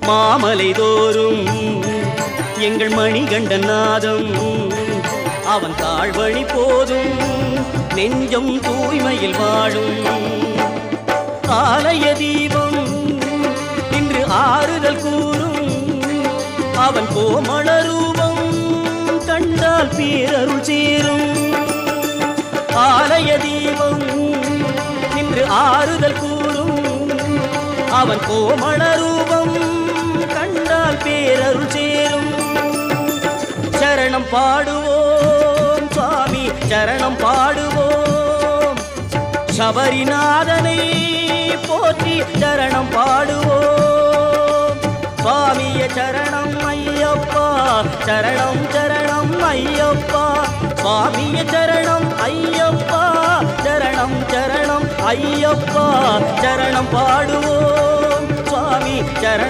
மாமலை தோறும் எங்கள் மணிகண்டன் நாதம் அவன் தாழ்வழி போதும் நெஞ்சம் தூய்மையில் வாழும் ஆலய தீபம் இன்று ஆறுதல் கூறும் அவன் கோமள ரூபம் கண்டால் பேரருள் சேரும் ஆலய தீபம் இன்று ஆறுதல் கூறும் அவன் கோமள ரூபம் கண்டால் பேரருள் சேரும் சரணம் பாடுவோம் சுவாமி சரணம் பாடுவோம் சபரிநாதனை போற்றி சரணம் பாடுவோம் சுவாமிய சரணம் ஐயப்பா சரணம் சரணம் ஐயப்பா சுவாமிய சரணம் ஐயப்பா சரணம் சரணம் ஐயப்பா சரணம் பாடுவோம் சுவாமி சரணம்